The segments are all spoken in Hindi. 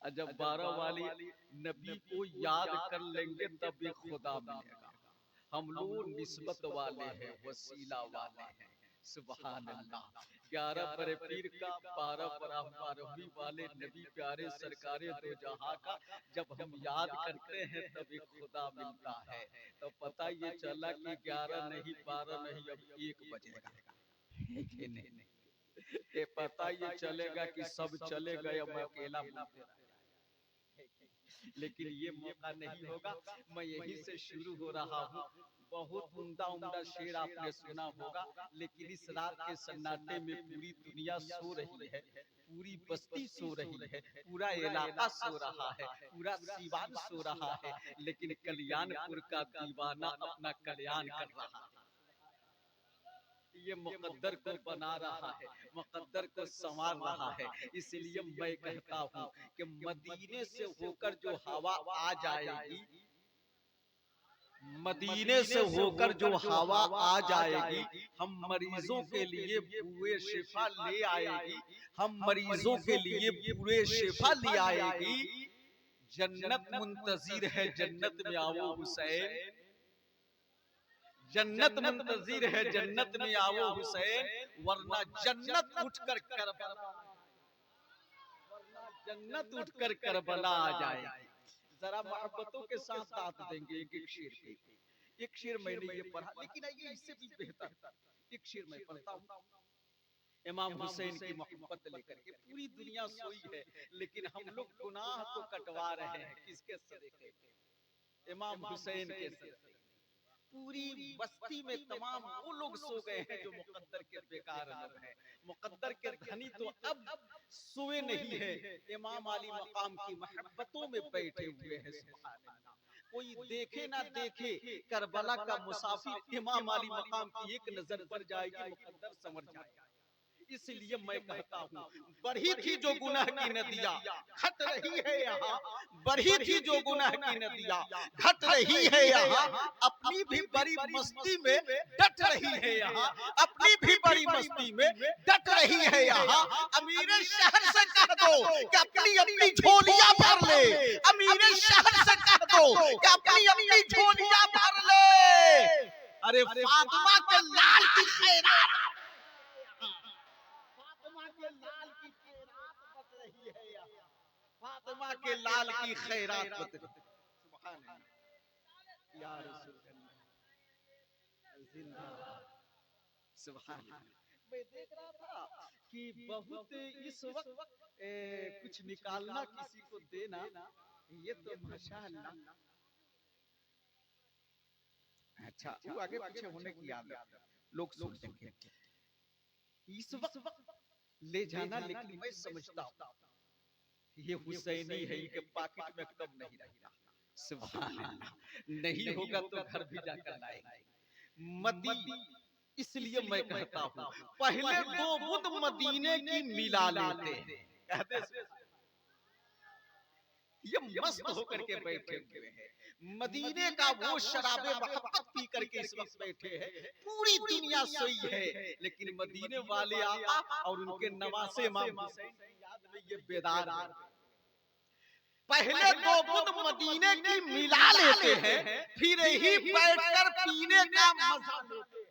जब 12 वाली नबी को याद कर लेंगे तब भी खुदा मिलेगा। हम लोग निस्बत वाले हैं, वसीला वाले हैं। सुभान अल्लाह। 11 बड़े पीर का, 12 वाले नबी प्यारे सरकारे दो जहां का जब हम याद करते हैं तभी खुदा मिलता है। तो पता ये चला कि 11 नहीं 12 नहीं अब 1 बजेगा। नहीं, ये पता ये चलेगा कि सब चले गए, मैं अकेला बोलते रह गया। लेकिन ये मौका नहीं होगा। मैं यहीं से शुरू हो रहा हूँ। बहुत उम्दा उम्दा शेर आपने सुना होगा, लेकिन इस रात के सन्नाटे में पूरी दुनिया सो रही है, पूरी बस्ती सो रही है, पूरा इलाका सो रहा है, पूरा सीवान सो रहा है, लेकिन कल्याणपुर का दीवाना अपना कल्याण कर रहा है। ये मुकद्दर को बना रहा है, मुकद्दर को संवार रहा है। इसलिए मैं कहता हूँ कि मदीने से होकर जो हवा आ जाएगी, मदीने से होकर जो हवा आ जाएगी, हम मरीजों के लिए पूरे शिफा ले आएगी, हम मरीजों के लिए पूरे शिफा ले आएगी। जन्नत मुंतजिर है, जन्नत में आओ हुसैन, जन्नत मुंतजिर है, जन्नत में आओ हुसैन, वरना जन्नत उठकर करबला, वरना जन्नत उठकर करबला आ जाएगी। जरा मोहब्बतों के साथ साथ देंगे एक एक शेर पे। एक शेर मैंने ये पढ़ा, लेकिन आइए इससे भी बेहतर एक शेर मैं पढ़ता हूँ। इमाम हुसैन की मोहब्बत लेकर के पूरी दुनिया सोई है, लेकिन हम लोग गुनाह को कटवा रहे हैं किसके सदके? इमाम हुसैन के सदके। पूरी बस्ती में तमाम वो लोग सो गए हैं जो मुकद्दर के बेकार लोग हैं। मुकद्दर के धनी तो अब सोए नहीं है, इमाम अली मकाम की मोहब्बतों में बैठे हुए हैं। सुभान अल्लाह। कोई देखे ना देखे, करबला का मुसाफिर इमाम अली मकाम की एक नजर पर जाएगी, मुकद्दर समझ जाएगा। इसलिए मैं कहता हूँ, बढ़ी थी जो गुनाह की नदियाँ घट रही है यहाँ, बढ़ी थी जो गुनाह की नदियाँ घट रही है यहाँ, अपनी भी बड़ी मस्ती में डट रही है यहाँ, अपनी भी बड़ी मस्ती में डट रही है यहाँ। अमीर शहर से कह दो कि अपनी अपनी झोलियाँ भर ले, अमीर शहर से कह दो कि अपनी अपनी झोलियाँ भर ले। अरे फातिमा के लाल की खैरात, लाल की खैरात बच रही है यहाँ, फातिमा के लाल की खैरात बच रही है। सुभान अल्लाह या रसूल अल्लाह जिंदाबाद। सुभान अल्लाह। मैं देख रहा था कि बहुत इस वक्त कुछ निकालना किसी को देना, ये तो माशाअल्लाह। अच्छा, वो आगे पीछे होने की आदत लोग सोचेंगे इस वक्त ले जाना, लेकिन मैं समझता हूँ ये हुसैनी है, इनके पॉकेट में कम नहीं रहता। सुभान अल्लाह। नहीं होगा तो घर भी जाकर लाएंगे। मदी, इसलिए मैं कहता हूँ पहले दो बुत मदीने की मिला लेते हैं। कहते ये मस्त होकर के बैठे हुए हैं, मदीने का वो शराबे मोहब्बत पी करके इस वक्त बैठे हैं। पूरी दुनिया सोई है, लेकिन मदीने वाले आका और उनके नवासे इमाम हुसैन की याद में ये बेदार है। पहले दो बुत मदीने की मिला लेते हैं, फिर ही बैठकर पीने का मजा लेते हैं।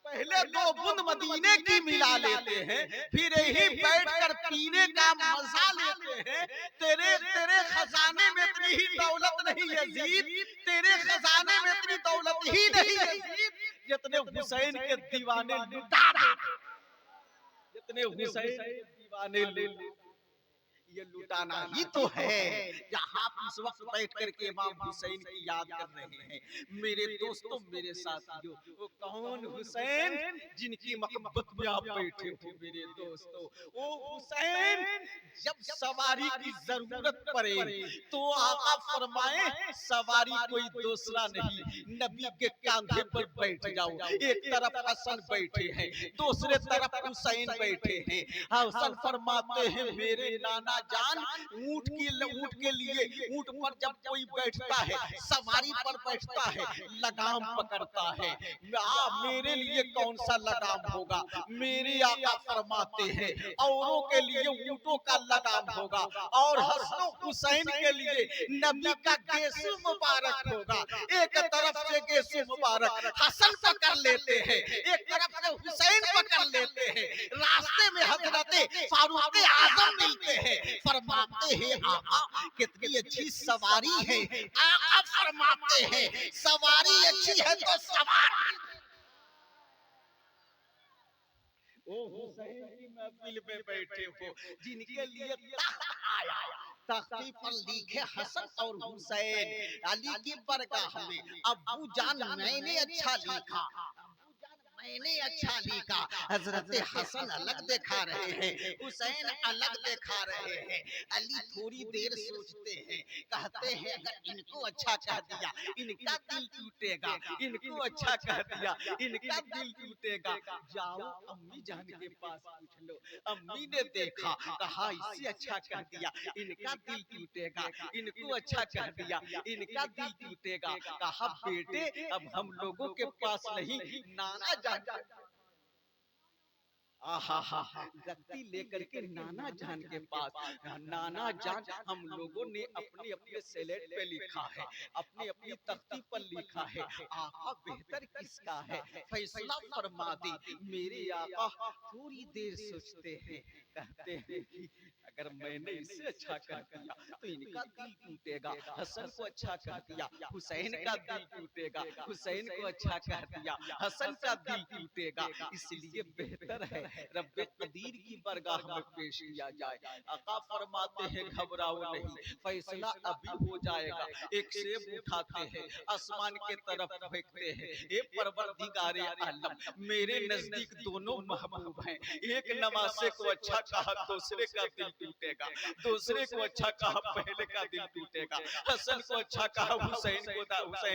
पहले दो बूंद मदीने की मिला लेते हैं, फिर ही बैठकर पीने का मजा लेते हैं। तेरे तेरे खजाने में इतनी ही दौलत नहीं यजीद, तेरे खजाने में इतनी दौलत ही नहीं यजीद जितने हुसैन के दीवाने लुटा रहे, जितने हुसैन के दीवाने लुटा। ये लुटाना ही तो है। यहाँ इस वक्त बैठ करके इमाम हुसैन की याद कर रहे हैं। मेरे दोस्तों, मेरे साथियों, वो कौन हुसैन जिनकी मोहब्बत में आप बैठे हो मेरे दोस्तों? वो हुसैन जब सवारी की जरूरत पड़े तो आका फरमाए सवारी कोई दूसरा नहीं, नबी के कांधे पर बैठ जाओ। एक तरफ हसन बैठे हैं, दूसरे तरफ हुसैन बैठे हैं। हसन फरमाते हैं मेरे नाना नाना जान ऊंट के लिए ऊंट पर जब कोई बैठता है, सवारी पर बैठता है, लगाम पकड़ता है। मेरे लिए कौन सा लगाम होगा? मेरे आका फरमाते हैं औरों के लिए ऊंटों का लगाम होगा और हसन हुसैन के लिए नबी का गेसु मुबारक होगा। एक तरफ से गेसु मुबारक हसन पकड़ लेते हैं, एक तरफ से हुसैन पकड़ लेते हैं। रास्ते में हजरत फारूक आजम मिलते हैं, फरमाते हैं आका कितनी अच्छी सवारी है। आका फरमाते हैं सवारी अच्छी है तो सवार ओ हुसैन की महफिल में बैठे हो जिनके लिए तख्त आया, तख्ती पर लिखे हसन और हुसैन, अली की बरगाह में अब्बू जान मैंने अच्छा लिखा, मैंने अच्छा लिखा। हजरत हसन अलग दिखा रहे हैं, हुसैन अलग दिखा रहे हैं। अली थोड़ी देर सोचते हैं, कहते हैं अगर इनको अच्छा कह दिया इनका दिल टूटेगा, इनको अच्छा कह दिया इनका दिल टूटेगा। जाओ अम्मी जान के पास पूछ लो। अम्मी ने देखा, कहा इससे अच्छा कह दिया इनका दिल टूटेगा, इनको अच्छा कह दिया इनका दिल टूटेगा। कहा बेटे अब हम लोगों के पास नहीं, नाना जान गत्ती लेकर के नाना जान के पास। नाना जान हम लोगों ने अपने अपने स्लेट पे लिखा है, अपनी अपनी तख्ती पर लिखा है, आका बेहतर किसका है फैसला फरमा दे। मेरे आका थोड़ी देर सोचते हैं, कहते हैं कि अगर मैंने इससे अच्छा कर दिया तो इनका दिल टूटेगा। हसन को अच्छा कर दिया हुसैन का दिल टूटेगा, हुसैन को अच्छा कर दिया हसन का दिल टूटेगा। इसलिए बेहतर है रब्बे कदीर की बरगाह में पेश किया जाए। आका फरमाते हैं घबराओ नहीं, फैसला अभी हो जाएगा। एक सेब उठाते हैं, आसमान के तरफ फेंकते हैं, ये परवरदिगारे आलम मेरे नजदीक दोनों महबूब हैं। एक नमाज़े को अच्छा कहा दूसरे का दिल टूटेगा, दूसरे को अच्छा कहा पहले का दिल टूटेगा। हसन को अच्छा कहा हुसैन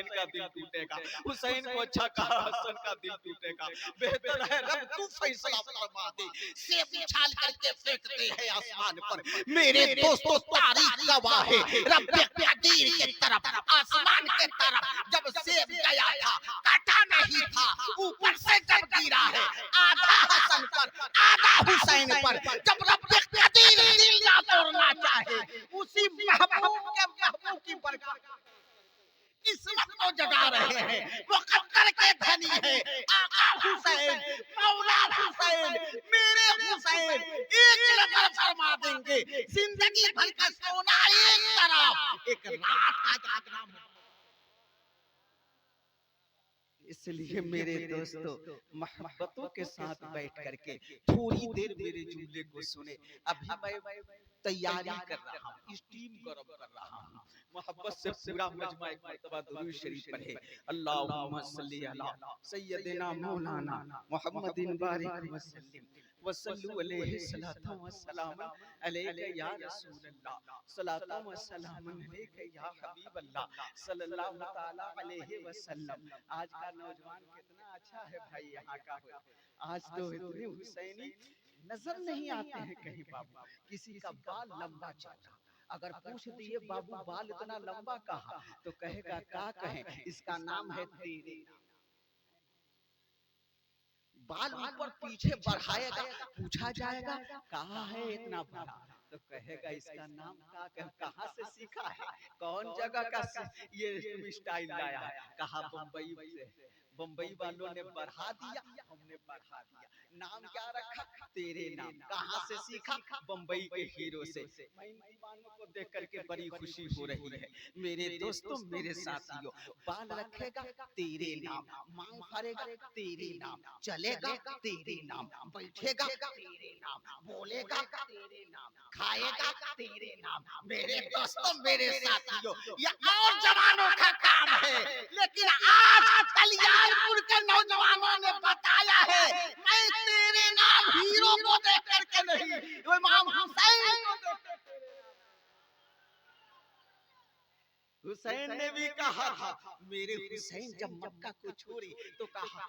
का दिल टूटेगा, हुसैन को अच्छा कहा हसन का दिल टूटेगा। बेहतर है रब तू फैसला फरमा दे। सेब उछाल करके फेंकते हैं आसमान पर। मेरे दोस्तों तारीख गवाह है रब्बे कदीर की तरफ, आसमान के तरफ जब सेब गया था काटा नहीं था, ऊपर से जब गिरा है आधा हसन पर आधा हुसैन पर। जब रब्बे कदीर दिल ना तोड़ना चाहे उसी महबूब के महबूब की बरकत किस्मत को जगा रहे हैं। वो कद्दर के धनी है आका हुसैन, मौला हुसैन, मेरे हुसैन। एक नजर फरमा देंगे जिंदगी भर का सोना एक तरफ, एक रात का जागना। इसलिए मेरे दोस्तों मोहब्बतों के साथ बैठ करके थोड़ी देर मेरे जुमले को सुने। अभी मैं तैयारी कर रहा हूँ, स्टीम गरम कर रहा हूँ। मोहब्बत से पूरा मजमा एक मर्तबा दुरूद शरीफ पढ़े। अल्लाहुम्मा सल्ली अला सय्यदिना मौलाना मुहम्मदिन बारिक वसल्लिम वसल्लु अलैहि सलातु व सलाम अलैका या रसूल अल्लाह, सलातु व सलाम अलैका या हबीब अल्लाह सल्लल्लाहु तआला अलैहि वसल्लम। आज का नौजवान कितना अच्छा है भाई, यहाँ का आज तो इतने हुसैनी नजर नहीं आते हैं कहीं। बाबू किसी का बाल लंबा चौड़ा, अगर पूछ दिए बाबू बाल इतना लंबा कहा तो कहेगा क्या कहें, इसका नाम है तेरे नाम। बाल ऊपर पीछे बढ़ाएगा, पूछा जाएगा कहाँ है इतना बड़ा, तो कहेगा इसका नाम क्या, कहाँ से सीखा है, कौन जगह का ये स्टाइल लाया है। कहा बम्बई से, बम्बई वालों ने बढ़ा दिया हमने बढ़ा दिया। नाम क्या रखा, तेरे नाम। कहाँ से सीखा, बम्बई के हीरो से। मैं इन दीवानों को देख करके बड़ी खुशी हो रही है। मेरे दोस्तों मेरे साथियों, बाल रखेगा तेरे नाम, मांग भरेगा तेरे नाम, चलेगा तेरे नाम, बैठेगा तेरे नाम, बोलेगा तेरे नाम, खाएगा तेरे नाम। मेरे दोस्तों मेरे साथियों, ये और जवानों का काम है, लेकिन आज कल्याणपुर के नौजवानों ने बताया है मैं तेरे नाम हीरो को देख करके नहीं, इमाम हुसैन को देख करके। हुसैन ने भी कहा था, मेरे हुसैन जब मक्का को छोड़ी तो कहा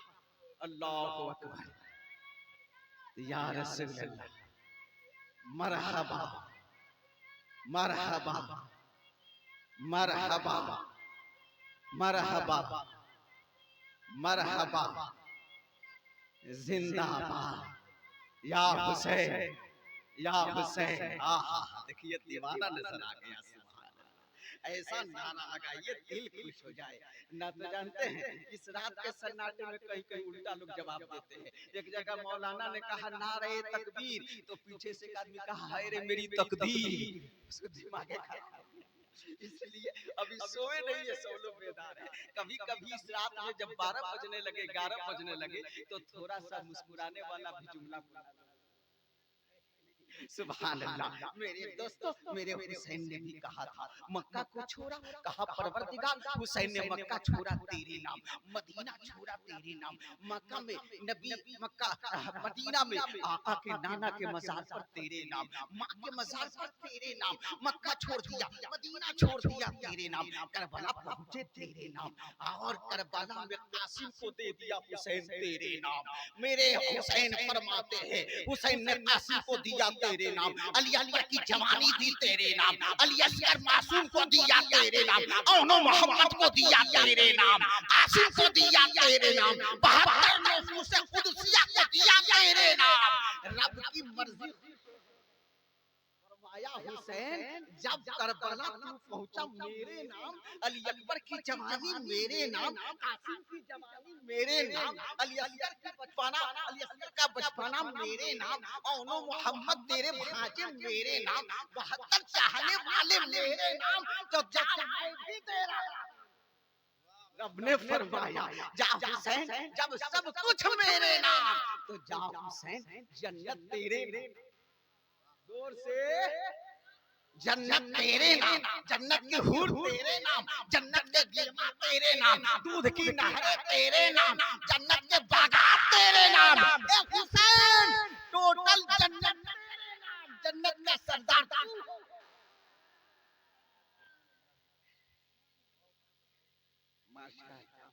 अल्लाहु अकबर या रसूल अल्लाह, मरहबा मरहबा मरहबा मरहबा मरहबा जिंदाबाद या हुसैन या हुसैन। आहा, देखिए दीवाना नजर आ गया। ऐसा नारा लगाइए दिल खुश हो जाए। ना तो जानते हैं इस रात के सन्नाटे में कहीं कहीं उल्टा लोग जवाब देते हैं। एक जगह मौलाना ने कहा नारे तकबीर, तो पीछे से एक आदमी कहा हाय रे मेरी तकदीर। उसको दिमाग इसलिए अभी सोए नहीं है, सब लोग बेदार है। कभी कभी इस रात में जब 12 बजने लगे 11 बजने लगे तो थोड़ा सा मुस्कुराने वाला भी जुमला बोला। सुभान अल्लाह। मेरे दोस्तों, मेरे हुसैन ने भी कहा था मक्का को छोड़ा, कहा परवरदिगार हुसैन ने मक्का छोड़ा तेरे नाम, मदीना छोड़ा तेरे नाम। मक्का में नबी, मक्का मदीना में आका के नाना के मजार पर तेरे नाम, माँ के मजार पर तेरे नाम। मक्का छोड़ दिया, मदीना छोड़ दिया तेरे नाम, करबला पहुंचे तेरे नाम, और करबला में कासिम को दे दिया हुसैन तेरे नाम। मेरे हुसैन फरमाते हैं हुसैन ने कासिम को दिया तेरे नाम, अली अकबर की जवानी दी तेरे नाम, अली असगर मासूम को दिया तेरे नाम, औनो मोहम्मद को दिया तेरे नाम, कासिम को दिया तेरे नाम, 72 नफूस कुदसिया को दिया तेरे नाम। रब की मर्जी फरमाया हुसैन जब करबला तू पहुंचा मेरे नाम, अली अकबर की जवानी मेरे नाम, कासिम की जवानी मेरे नाम, अली असगर का बचपना, अली असगर का बचपना मेरे नाम, औनो मोहम्मद तेरे भांजे मेरे नाम, 72 चाहने वाले मेरे नाम, तो जाए भी तेरा। रब ने फरमाया जा हुसैन जब सब कुछ मेरे नाम, तो जा हुसैन जन्नत तेरे नाम। जोर से जन्नत तेरे नाम, जन्नत की हूर तेरे नाम, जन्नत के गिलमा तेरे नाम, दूध की नहरें तेरे नाम, जन्नत के बागात तेरे नाम। ए हुसैन टोटल जन्नत तेरे नाम, जन्नत का सरदार तू। माशाअल्लाह,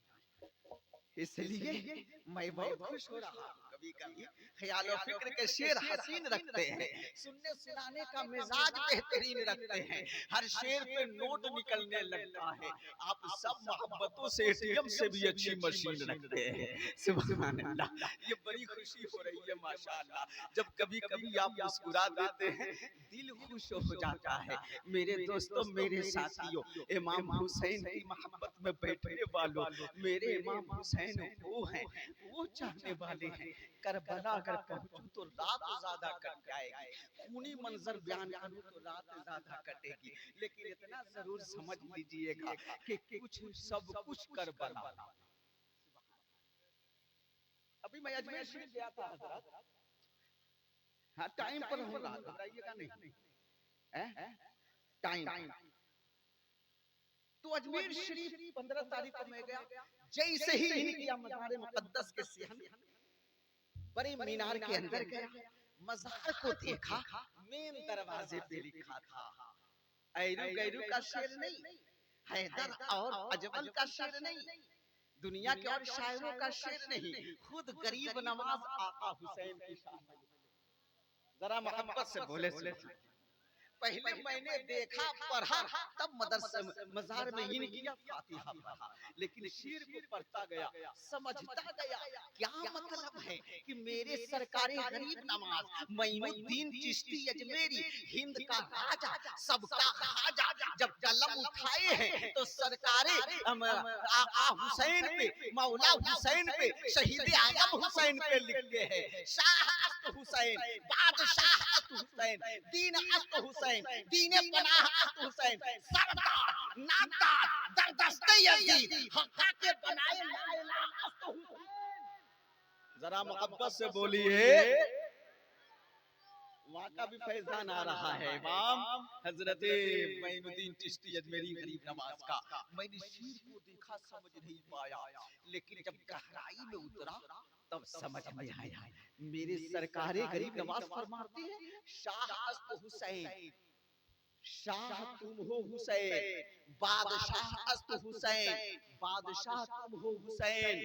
इसलिए मैं बहुत खुश हो रहा हूँ। कभी कभी ख्याल और फिक्र के शेर हसीन रखते हैं, सुनने सुनाने का मिजाज बेहतरीन रखते हैं, हर शेर पे नोट निकलने लगता है। आप सब मोहब्बतों से एटीएम से भी अच्छी मशीन रखते हैं। सुभान अल्लाह, ये बड़ी खुशी हो रही है माशाअल्लाह। जब कभी कभी आप मुस्कुरा देते हैं दिल खुश हो जाता है। मेरे दोस्तों, मेरे साथियों, इमाम हुसैन की मोहब्बत में बैठने वालों, मेरे इमाम हुसैन वो हैं, वो चाहने वाले हैं। करबला अगर पहुंचूं तो रात ज्यादा कट जाएगी, खूनी मंजर बयान करूं तो रात ज्यादा कटेगी, लेकिन इतना जरूर समझ लीजिएगा कि कुछ सब कुछ करबला। अभी मैं अजमेर शरीफ गया था हजरत, हाँ टाइम पर रहूंगा, घबराइएगा नहीं, टाइम। तो अजमेर शरीफ 15 तारीख को मैं गया, जैसे ही इनकी मज़ार मुक़द्दस के सहन बड़े मीनार के अंदर गया, मज़ार को देखा, मेन दरवाजे पे लिखा था ऐरू गैरू का शेर नहीं, हैदर और अजमल का शेर नहीं, दुनिया के और शायरों का शेर नहीं, खुद गरीब नवाज आका हुसैन की शान। जरा मोहब्बत से बोले पहले मैंने देखा पढ़ा, तब मदरसे मजार में इन किया फातिहा पढ़ा, लेकिन शेर को पढ़ता गया, समझता गया क्या मतलब है कि मेरे सरकारे गरीब नवाज मोइनुद्दीन चिश्ती अजमेरी, हिंद का राजा, सबका खाजा, जब कलम उठाए हैं तो सरकारे आका हुसैन पे, मौला हुसैन पे, शहीद आजम हुसैन पे लिखते हैं, शाह अस्त हुसैन, बादशाह अस्त हुसैन, दीन अस्त हुसैन, दीने पनाह अस्त हुसैन, सरदार नामदार दरदस्ते यजीद, हक़ा के बनाए ला इलाहा अस्त हुसैन। जरा मोहब्बत से बोलिए, वहाँ का भी फैजान आ रहा है इमाम हजरत मोइनुद्दीन चिश्ती अजमेरी गरीब नवाज का। मैंने शेर को देखा, समझ नहीं पाया, लेकिन जब गहराई में उतरा तब समझ में आया। मेरे सरकारे गरीब नवाज फरमाते हैं शाह अस्त हुसैन, शाह तुम हो हुसैन, बादशाह अस्त हुसैन, बादशाह तुम हो हुसैन,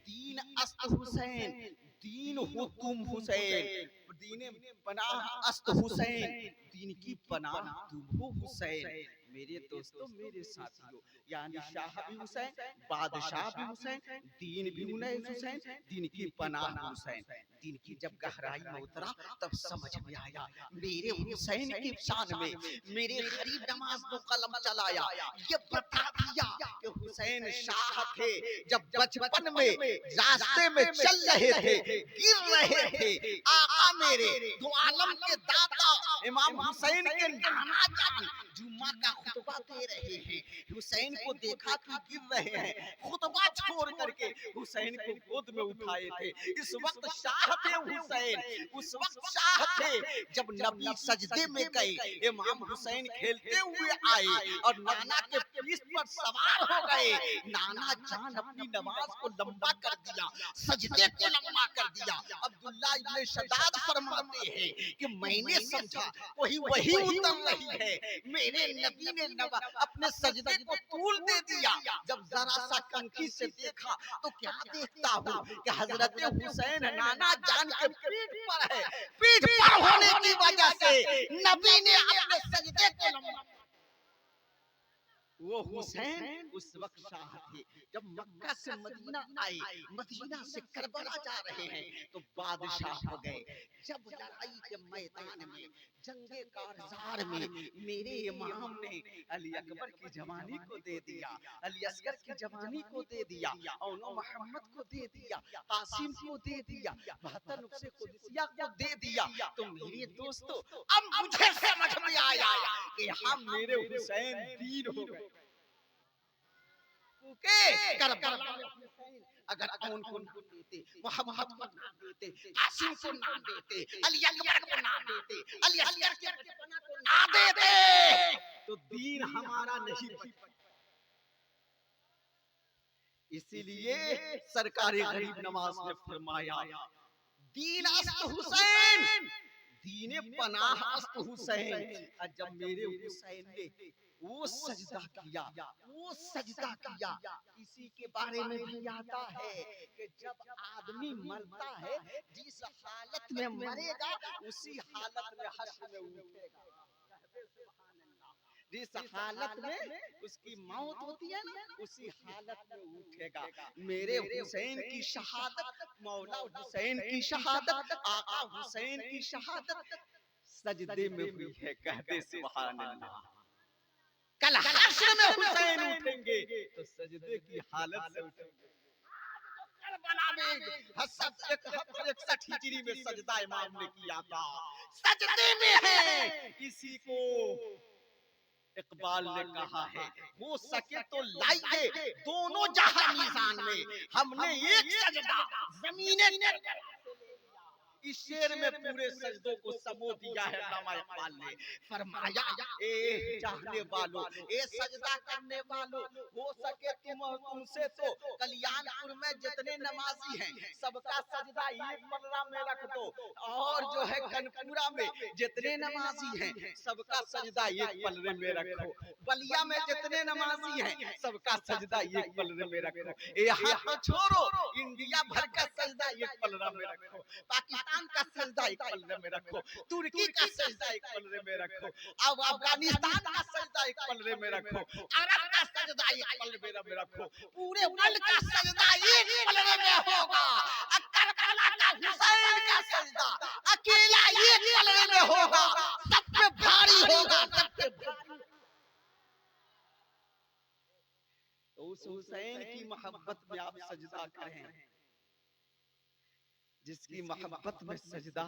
दीन अस्त हुसैन, दीन हो तुम हुसैन, दीने पनाह अस्त हुसैन, दीन की पनाह तुम हो हुसैन। मेरे दोस्तों, मेरे साथियों, यानी शाह भी हुसैन, बादशाह भी हुसैन, दीन भी हुसैन, दीन की पनाह हुसैन। दीन की जब गहराई में उतरा तब समझ में आया मेरे हुसैन की शान में मेरे गरीब नवाज को कलम चलाया, ये बता दिया कि हुसैन शाह थे। जब बचपन में रास्ते में चल रहे थे, गिर रहे थे, आका मेरे दो आलम के दाता इमाम हुसैन के नाना जान जुम्मा का खुतबा दे रहे हैं। हुसैन को देखा कि गिर रहे हैं, खुतबा छोड़ करके हुसैन को गोद में उठाए थे। इस वक्त शाह थे हुसैन, उस वक्त शाह थे जब नबी सजदे में गए, इमाम हुसैन खेलते हुए आए और नाना के पीठ पर सवार हो गए। नाना जान अपनी नमाज को लंबा कर दिया, सजदे को लंबा कर दिया। अब्दुल्ला इब्ने शदाद फरमाते हैं कि मैंने समझा कोई वही उतर रही है। मेरे नबी ने अपने सजदे को तूल दे दिया। जब जरा सा कनखी से देखा तो क्या देखता हूँ कि हजरत हुसैन नाना जान के पीठ पर है। पीठ पर होने की वजह से नबी ने अपने सजदे को लंबा। वो हुसैन उस वक्त शाह थे। जब मक्का से मदीना आए, मदीना से करबला जा रहे हैं तो बादशाह हो गए। जब लड़ाई के मैदान में, जंगे कारजार में मेरे इमाम ने अली अकबर की जवानी को दे दिया, अली असगर की जवानी को दे दिया, औनो मोहम्मद को दे दिया, कासिम को दे दिया, 72 नुक्से कुदसिया को दे दिया। तो मेरे दोस्तों, अब मुझे समझ में आया कि हम मेरे हुसैन दीन हो गए। करबला में हुसैन अगर कौन को नाम देते, मोहम्मद को नाम देते, कासिम को नाम देते, अली अकबर को नाम देते, अली असगर के बचपना को ना देते तो दीन हमारा नहीं बचता। इसीलिए सरकारी गरीब नवाज ने फरमाया दीन अस्त हुसैन, दीने पनाह अस्त हुसैन। और जब मेरे हुसैन ने वो सजदा किया, वो सजदा किया, किसी के बारे में भी आता है कि जब आदमी मरता है जिस हालत में मरेगा उसी हालत में हश्र में उठेगा। जिस हालत में उसकी मौत होती है ना उसी हालत में उठेगा। मेरे हुसैन की शहादत, मौला हुसैन की शहादत, आका हुसैन की शहादत सजदे में हुई है। कहते सुभान अल्लाह। कल हश्र में हुसैन उठेंगे तो सजदे की हालत से उठेंगे। करबला में 61 हिजरी में सजदा इमाम ने किया था, सजदे में है। इसी को इकबाल ने कहा है, हो सके तो लाइए दोनों जहां मीज़ान में, हमने एक सजदा ज़मीने इस शेर में पूरे सजदों को समो दिया है। अल्लामा इकबाल ने फरमाया ए चाहने वालों, ए सजदा करने वालों, हो सके तुमसे तो कल्याणपुर में जितने नमाजी हैं सबका सजदा एक पलड़ा में रख दो, और जो है कनपुरा में जितने नमाजी हैं सबका सजदा एक पलड़े में रखो, बलिया में जितने नमाजी हैं सबका सजदा एक पलड़े में रखो। यहाँ तो छोड़ो, इंडिया भर का सजदा एक पलड़ा में रखो, पाकिस्तान का सजदा एक पलड़े में रखो, तुर्की का सजदा एक पलड़े में रखो, अब अफगानिस्तान का सजदा एक पलड़े में रखो, अरब का सजदा एक पलड़े में रखो, पूरे वर्ल्ड का सजदा एक पलड़े में होगा। करबला का हुसैन का सजदा अकेला एक पलड़े में होगा, सब पे भारी होगा, सब पे भारी। तो उस हुसैन की मोहब्बत में आप सजदा करें, जिसकी मोहब्बत में सजदा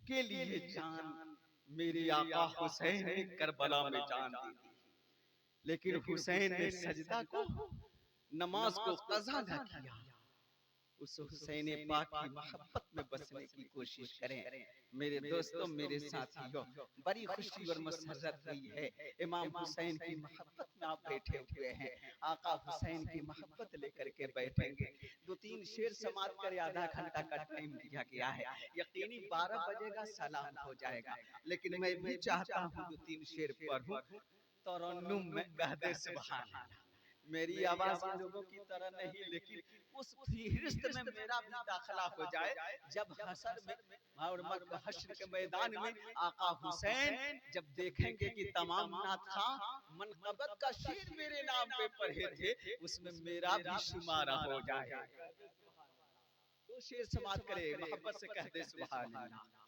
के लिए जान मेरे आका हुसैन ने करबला में जान दी थी। लेकिन हुसैन ने सजदा को, नमाज को कज़ा न किया। उस हुसैन पाक की मोहब्बत में बसने की कोशिश करें। मेरे दोस्तों, मेरे साथियों, बड़ी खुशी और मसरत हुई है। इमाम हुसैन की मोहब्बत में आप बैठे हुए हैं, आका हुसैन की मोहब्बत लेकर के बैठेंगे। 2-3 शेर समाप्त कर आधा घंटा का टाइम दिया गया है, यकीनी 12 बजेगा सलाम हो जाएगा, लेकिन मैं भी चाहता हूँ 2-3 शेर पढ़ूं तरन्नुम में, कह दे सुभान अल्लाह। मेरी आवाज इन लोगों की तरह नहीं, लेकिन उस फहिरिस्त में मेरा भी दाखिला हो जाए जब हशर में और हश्र के मैदान में आका हुसैन जब देखेंगे कि तमाम नात खां मनकबत का शेर मेरे नाम पे पढ़े थे, उसमें मेरा भी शुमारा हो जाए। तो शेर समाप्त करे, मोहब्बत से कह दे सुभान अल्लाह।